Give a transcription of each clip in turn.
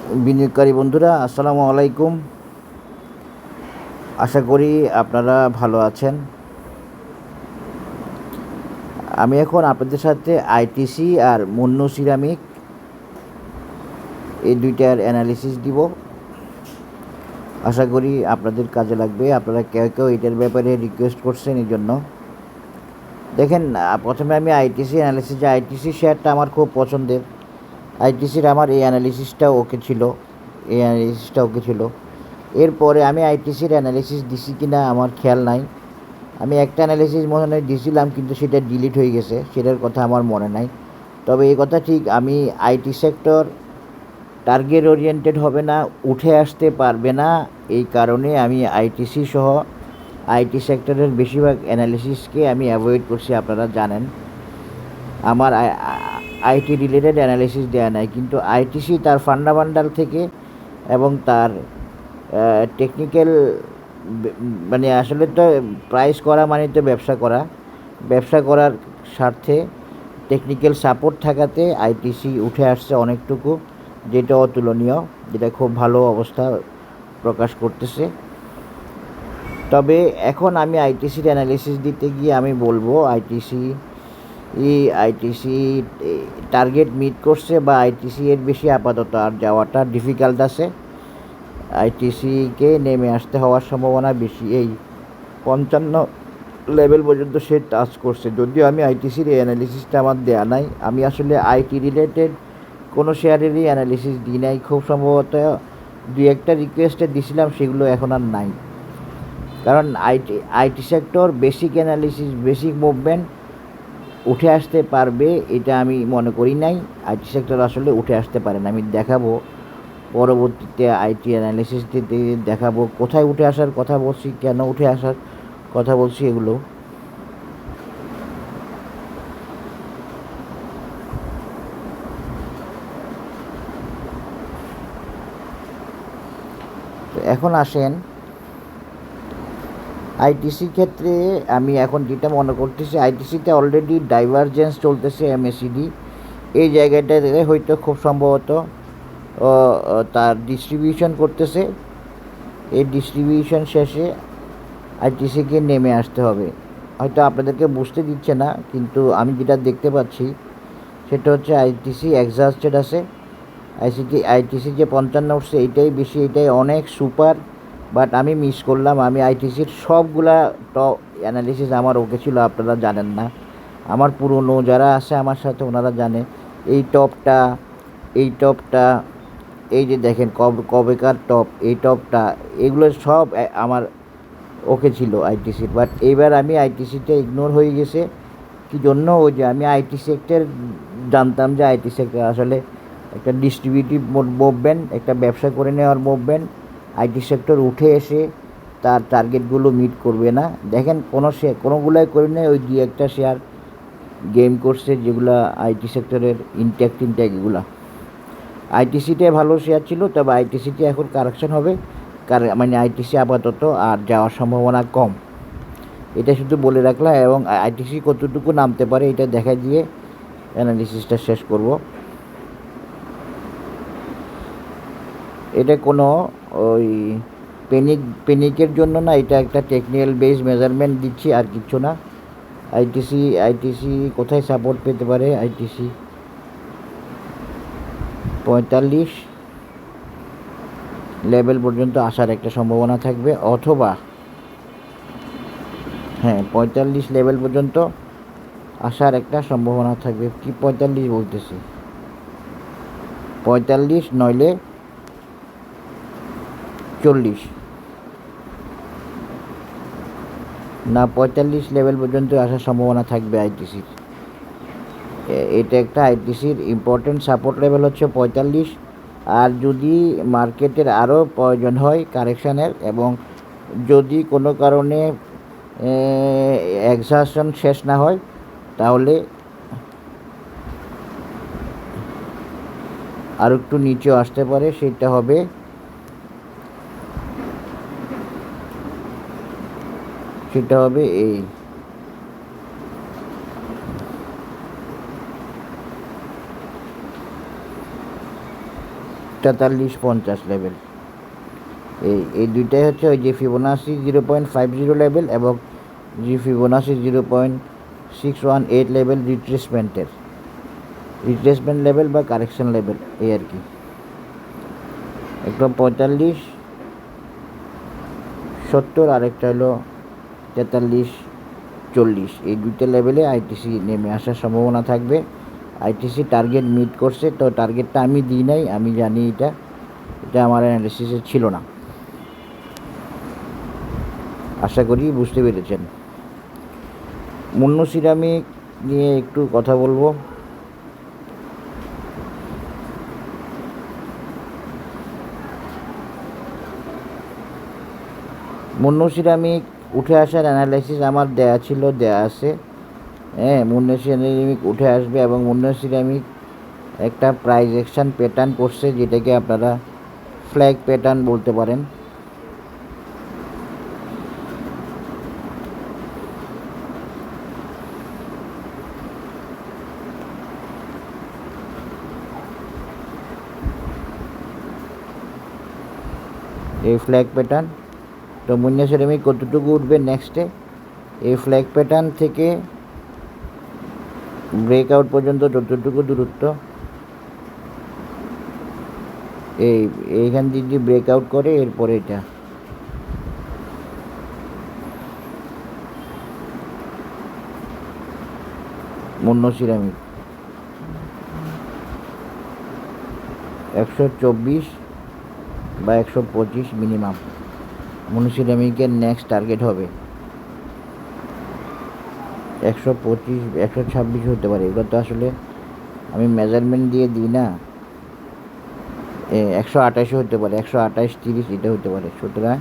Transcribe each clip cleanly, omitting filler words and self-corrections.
বিনিয়োগকারী বন্ধুরা, আসসালামু আলাইকুম। আশা করি আপনারা ভালো আছেন। আমি এখন আপনাদের সাথে আইটিসি আর মুন্নু সিরামিক এই দুইটার অ্যানালিসিস দিব। আশা করি আপনাদের কাজে লাগবে। আপনারা কেউ কেউ এটার ব্যাপারে রিকোয়েস্ট করছেন, এই জন্য দেখেন। প্রথমে আমি আইটিসি অ্যানালিসিস, যে আইটিসি শেয়ারটা আমার খুব পছন্দের। আইটিসির আমার এই অ্যানালিসিসটা ওকে ছিল। এরপরে আমি আইটিসির অ্যানালিসিস দিছি কিনা আমার খেয়াল নাই। আমি একটা অ্যানালিসিস মনে হয় দিয়েছিলাম, কিন্তু সেটা ডিলিট হয়ে গেছে, সেটার কথা আমার মনে নাই। তবে এই কথা ঠিক, আমি আইটি সেক্টর টার্গেট ওরিয়েন্টেড হবে না, উঠে আসতে পারবে না। এই কারণে আমি আইটিসি সহ আইটি সেক্টরের বেশিরভাগ অ্যানালিসিসকে আমি অ্যাভয়েড করছি। আপনারা জানেন আমার আইটি রিলেটেড অ্যানালিসিস দেওয়া নাই, কিন্তু আইটিসি তার ফান্ডামেন্টাল থেকে এবং তার টেকনিক্যাল, মানে আসলে তো প্রাইস করা মানে তো ব্যবসা করার স্বার্থে টেকনিক্যাল সাপোর্ট থাকাতে আইটিসি উঠে আসছে অনেকটুকু, যেটা অতুলনীয়, যেটা খুব ভালো অবস্থা প্রকাশ করতেছে। তবে এখন আমি আইটিসির অ্যানালিসিস দিতে গিয়ে আমি বলবো আইটিসি টার্গেট মিট করছে, বা আইটিসি এর বেশি আপাতত আর যাওয়াটা ডিফিকাল্ট আছে। আইটিসিকে নেমে আসতে হওয়ার সম্ভাবনা বেশি। এই 55 লেভেল পর্যন্ত সে টাচ করছে, যদিও আমি আইটিসির এই অ্যানালিসিসটা আমার দেওয়া নাই। আমি আসলে আইটি রিলেটেড কোনো শেয়ারেরই অ্যানালিসিস দিই নাই। খুব সম্ভবত দুই একটা রিকোয়েস্টে দিছিলাম, সেগুলো এখন আর নাই। কারণ IT sector basic analysis, basic movement উঠে আসতে পারবে এটা আমি মনে করি নাই। আইটি সেক্টর আসলে উঠে আসতে পারে না। আমি দেখাবো পরবর্তীতে আইটি অ্যানালিসিস দিতে, দেখাবো কোথায় উঠে আসার কথা বলছি, কেন উঠে আসার কথা বলছি, এগুলো। তো এখন আসেন আইটিসির ক্ষেত্রে। আমি এখন যেটা মনে করতেছি, আইটিসিতে অলরেডি ডাইভারজেন্স চলতেছে এমএসিডি। এই জায়গাটাতে হয়তো খুব সম্ভবত তার ডিস্ট্রিবিউশন করতেছে। এই ডিস্ট্রিবিউশন শেষে আইটিসিকে নেমে আসতে হবে। হয়তো আপনাদেরকে বুঝতে দিচ্ছে না, কিন্তু আমি যেটা দেখতে পাচ্ছি সেটা হচ্ছে আইটিসি এক্সহাস্টেড আছে। আইটিসি যে 55 উঠছে, এইটাই বেশি, এইটাই অনেক সুপার। বাট আমি মিস করলাম। আমি আইটিসির সবগুলা টপ অ্যানালিসিস আমার ওকে ছিল, আপনারা জানেন না। আমার পুরনো যারা আছে আমার সাথে, ওনারা জানে এই টপটা, এই যে দেখেন কবেকার টপ, এই টপটা, এগুলো সব আমার ওকে ছিল আইটিসির। বাট এইবার আমি আইটিসিটা ইগনোর হয়ে গেছে। কি জন্য? ওই যে আমি আইটি সেক্টর জানতাম যে আইটি সেক্টর আসলে একটা ডিস্ট্রিবিউটিভ মুভমেন্ট, একটা ব্যবসা করে নেওয়ার মুভমেন্ট। আইটি সেক্টর উঠে এসে তার টার্গেটগুলো মিট করবে না। দেখেন কোনোগুলাই করে নেই, ওই 2-1টা শেয়ার গেম করছে, যেগুলো আইটি সেক্টরের ইনট্যাক্ট এগুলো। আইটিসিটাই ভালো শেয়ার ছিল, তবে আইটিসিটি এখন কারেকশন হবে। মানে আইটিসি আপাতত আর যাওয়ার সম্ভাবনা কম, এটা শুধু বলে রাখলাম। এবং আইটিসি কতটুকু নামতে পারে এটা দেখা দিয়ে অ্যানালিসিসটা শেষ করব। এটা কোনো ওই পেনিকের জন্য না, এটা একটা টেকনিক্যাল বেস মেজারমেন্ট দিচ্ছি, আর কিচ্ছু না। আইটিসি কোথায় সাপোর্ট পেতে পারে? আইটিসি 45 লেভেল পর্যন্ত আসার একটা সম্ভাবনা থাকবে, অথবা 45 লেভেল পর্যন্ত আসার একটা সম্ভাবনা থাকবে। কি 45 বলতেছি, 45 নইলে 40 না, 45 লেভেল পর্যন্ত আসার সম্ভাবনা থাকবে আইটিসির। এটা একটা আইটিসির ইম্পর্টেন্ট সাপোর্ট লেভেল হচ্ছে 45। আর যদি মার্কেটের আরও প্রয়োজন হয় কারেকশানের, এবং যদি কোনো কারণে এক্সহাশন শেষ না হয়, তাহলে আর একটু নিচেও আসতে পারে। সেটা হবে এই 4350 লেভেল। এই দুইটাই হচ্ছে ওই যে ফিবোনাসি 0.50 লেভেল এবং যে ফিবোনাসি 0.618 লেভেল রিট্রেসমেন্ট লেভেল বা কারেকশন লেভেল, এই আর কি। একটা 45-70 আর একটা হলো 43-40, এই দুইটা লেভেলে আইটিসি নেমে আসার সম্ভাবনা থাকবে। আইটিসি টার্গেট মিট করছে, তো টার্গেটটা আমি দিই নাই, আমি জানি এটা আমার অ্যানালিসিসে ছিল না। আশা করি বুঝতে পেরেছেন। মুন্নু সিরামিক নিয়ে একটু কথা বলবো। মুন্নু সিরামিক উঠে আসার অ্যানালাইসিস আমার দেয়া আছে। হ্যাঁ, মুন্নু সিরামিক উঠে আসবে এবং মুন্নু সিরামিক একটা প্রাইস অ্যাকশন প্যাটার্ন করছে, যেটাকে আপনারা ফ্ল্যাগ প্যাটার্ন বলতে পারেন। এই ফ্ল্যাগ প্যাটার্ন, তো মুন্নু সিরামিক কতটুকু উঠবে নেক্সটে, এই ফ্ল্যাগ প্যাটার্ন থেকে ব্রেকআউট পর্যন্ত যতটুকু দূরত্ব, এইখান দিয়ে যদি ব্রেকআউট করে এরপরে এটা মুন্নু সিরামিক 124 বা 125 মিনিমাম মুন্নু সিরামিকের নেক্সট টার্গেট হবে। 125 126 হতে পারে, এগুলো তো আসলে আমি মেজারমেন্ট দিয়ে দিই না। 128 হতে পারে, 128-30 এটা হতে পারে। সুতরাং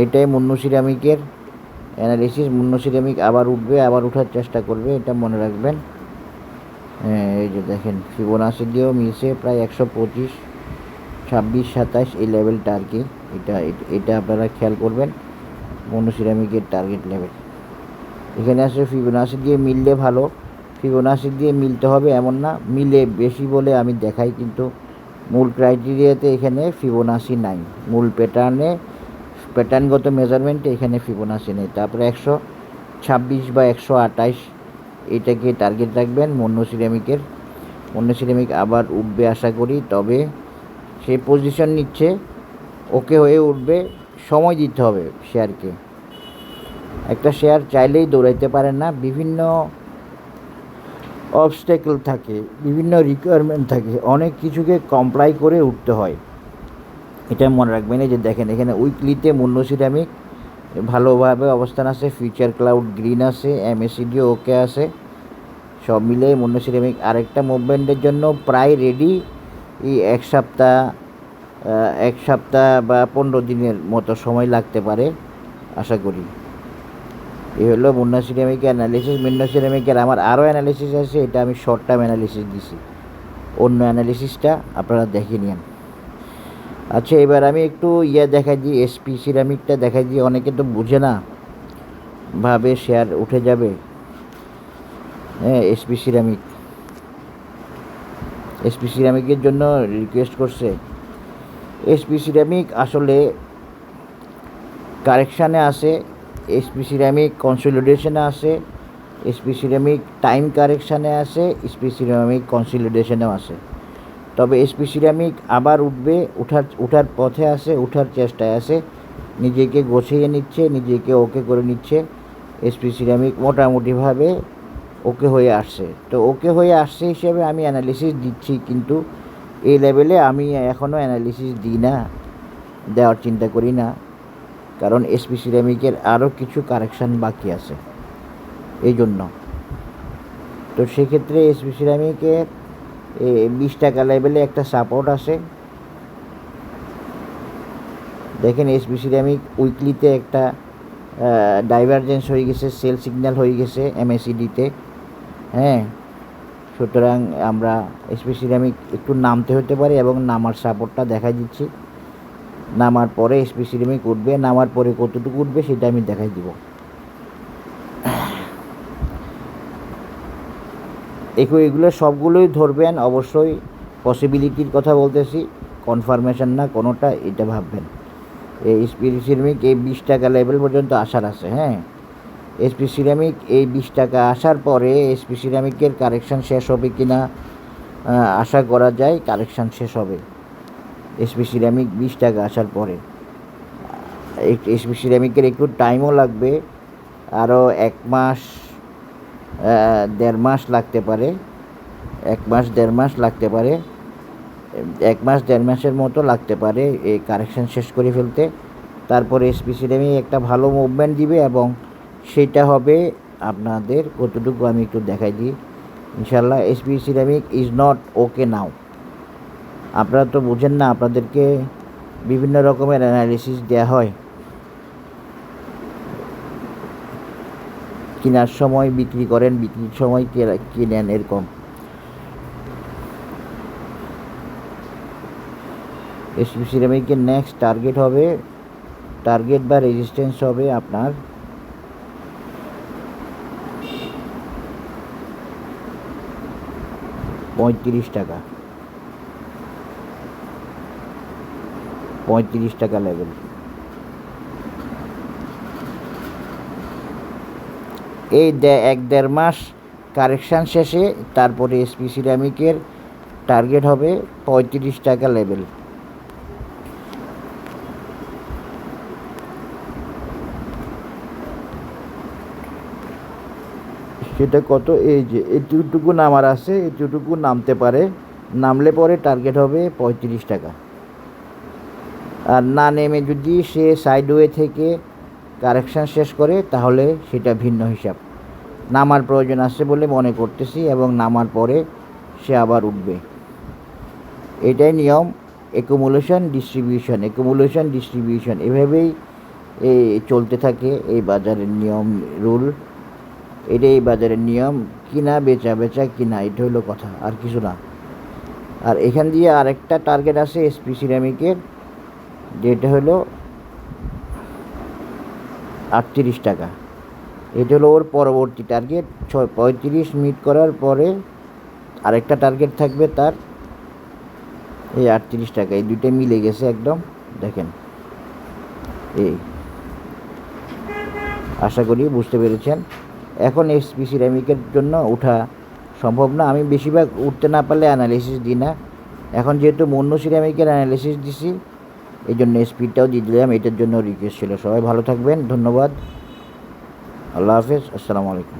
এটাই মুন্নু সিরামিকের অ্যানালিসিস। মুন্নু সিরামিক আবার উঠবে, আবার ওঠার চেষ্টা করবে, এটা মনে রাখবেন। এই যে দেখেন ফিবোনাসি দিয়েও মিশে প্রায় 125, 26, 27 এই লেভেলটা আর কি। এটা আপনারা খেয়াল করবেন। মুন্নু সিরামিকের টার্গেট লেভেল এখানে আসলে ফিবোনাসি দিয়ে মিললে ভালো, ফিবোনাসি দিয়ে মিলতে হবে এমন না, মিলে বেশি বলে আমি দেখাই, কিন্তু মূল ক্রাইটেরিয়াতে এখানে ফিবোনাসি নাই। মূল প্যাটার্নগত মেজারমেন্টে এখানে ফিবোনাসি নেই। তারপরে 126 বা 128 এটাকে টার্গেট রাখবেন মুন্নু সিরামিকের। মুন্নু সিরামিক আবার উঠবে আশা করি, তবে সে পজিশন নিচ্ছে, ওকে হয়ে উঠবে, সময় দিতে হবে শেয়ারকে। একটা শেয়ার চাইলেই দৌড়াইতে পারে না, বিভিন্ন অবস্টেকল থাকে, বিভিন্ন রিকোয়ারমেন্ট থাকে, অনেক কিছুকে কমপ্লাই করে উঠতে হয়, এটা মনে রাখবেন। এই যে দেখেন এখানে উইকলিতে মুন্নু সিরামিক ভালোভাবে অবস্থান আছে, ফিউচার ক্লাউড গ্রিন আছে, এমএসিডিও ওকে আছে, সব মিলে মুন্নু সিরামিক আরেকটা মুভমেন্টের জন্য প্রায় রেডি। এই এক সপ্তাহ বা 15 দিনের মতো সময় লাগতে পারে আশা করি। এই হলো মুন্নু সিরামিকের অ্যানালিসিস। মুন্নু সিরামিকের আমার আরও অ্যানালিসিস আছে, এটা আমি শর্ট টার্ম অ্যানালিসিস দিছি, অন্য অ্যানালিসিসটা আপনারা দেখে নিন। আচ্ছা, এবার আমি একটু দেখাই দিই, এসপি সিরামিকটা দেখাই দিই। অনেকে তো বুঝে না, ভাবে শেয়ার উঠে যাবে। হ্যাঁ, এসপি সিরামিকের জন্য রিকোয়েস্ট করছে। এসপি সিরামিক আসলে কারেকশানে আছে, এসপি সিরামিক কনসলিডেশনে আছে, এসপি সিরামিক টাইম কারেকশানে আছে, এসপি সিরামিক কনসলিডেশনেও আছে। তবে এসপি সিরামিক আবার উঠবে, উঠার পথে আছে, উঠার চেষ্টায় আছে, নিজেকে গোছিয়ে নিচ্ছে, নিজেকে ওকে করে নিচ্ছে। এসপি সিরামিক মোটামুটিভাবে ওকে হয়ে আসছে। তো ওকে হয়ে আসছে হিসেবে আমি অ্যানালিসিস দিচ্ছি, কিন্তু এই লেভেলে আমি এখনও অ্যানালিসিস দিই না, দেওয়ার চিন্তা করি না, কারণ এসপি সিরামিকের আরও কিছু কারেকশান বাকি আছে এই জন্য। তো সেক্ষেত্রে এসপি সিরামিকের 20 টাকা লেভেলে একটা সাপোর্ট আসে। দেখেন এসপি সিরামিক উইকলিতে একটা ডাইভারজেন্স হয়ে গেছে, সেল সিগন্যাল হয়ে গেছে এমএসিডিতে। হ্যাঁ, সুতরাং আমরা এসপি সিরামিক একটু নামতে হতে পারে এবং নামার সাপোর্টটা দেখাই দিচ্ছি। নামার পরে এসপি সিরামিক উঠবে, নামার পরে কতটুকু উঠবে সেটা আমি দেখাই দিব। এগুলো সবগুলোই ধরবেন অবশ্যই, পসিবিলিটির কথা বলতেছি, কনফার্মেশন না কোনোটা, এটা ভাববেন। এই এসপি সিরামিক এই 20 টাকা লেভেল পর্যন্ত আসার আছে, হ্যাঁ। এসপি সিরামিক এই 20 টাকা আসার পরে এসপি সিরামিকের কারেকশান শেষ হবে কি না আশা করা যায় কারেকশান শেষ হবে এসপি সিরামিক 20 টাকা আসার পরে। এসপি সিরামিকের একটু টাইমও লাগবে, আরও 1 মাস 1.5 মাস লাগতে পারে, 1 মাস 1.5 মাস লাগতে পারে, 1 মাস 1.5 মাসের মতো লাগতে পারে এই কারেকশান শেষ করে ফেলতে। তারপরে এসপি সিরামিক একটা ভালো মুভমেন্ট দিবে এবং সেটা হবে আপনাদের কতটুকু আমি একটু দেখাই দিই ইনশাল্লাহ। SP ceramic is not okay now. আপনারা তো বুঝেন না, আপনাদেরকে বিভিন্ন রকমের অ্যানালিসিস দেওয়া হয়, কেনার সময় বিক্রি করেন, বিক্রির সময় কিনেন, এরকম। এসপি সিরামিকের নেক্সট টার্গেট বা রেজিস্ট্যান্স হবে আপনার 35 টাকা, 35 টাকা লেভেল। এই 1-1.5 মাস কারেকশান শেষে তারপরে এসপি সিরামিকের টার্গেট হবে 35 টাকা লেভেল। সেটা কত, এই যে এটুকু নামার আছে, এটুকু নামতে পারে, নামলে পরে টার্গেট হবে 35 টাকা। আর না নেমে যদি সে সাইডওয়ে থেকে কারেকশান শেষ করে তাহলে সেটা ভিন্ন হিসাব। নামার প্রয়োজন আছে বলে মনে করতেছি এবং নামার পরে সে আবার উঠবে, এটাই নিয়ম। অ্যাকুমুলেশন ডিস্ট্রিবিউশন এভাবেই চলতে থাকে এই বাজারের নিয়ম রুল। এটাই বাজারের নিয়ম, কিনা বেচা কিনা, এটা হলো কথা, আর কিছু না। আর এখান দিয়ে আরেকটা টার্গেট আছে এসপি সিরামিকের, যেটা হলো 38 টাকা। এটা হলো ওর পরবর্তী টার্গেট। 35 মিট করার পরে আরেকটা টার্গেট থাকবে তার এই 38 টাকা। এই দুইটা মিলে গেছে একদম, দেখেন। এই আশা করি বুঝতে পেরেছেন। এখন এসপি সিরামিকের জন্য ওঠা সম্ভব না, আমি বেশিরভাগ উঠতে না পারলে অ্যানালিসিস দিই না। এখন যেহেতু মুন্নু সিরামিকের অ্যানালিসিস দিছি, এই জন্য স্পিডটাও দিয়ে দিলাম, এটার জন্য রিকোয়েস্ট ছিল। সবাই ভালো থাকবেন, ধন্যবাদ, আল্লাহ হাফেজ, আসসালামু আলাইকুম।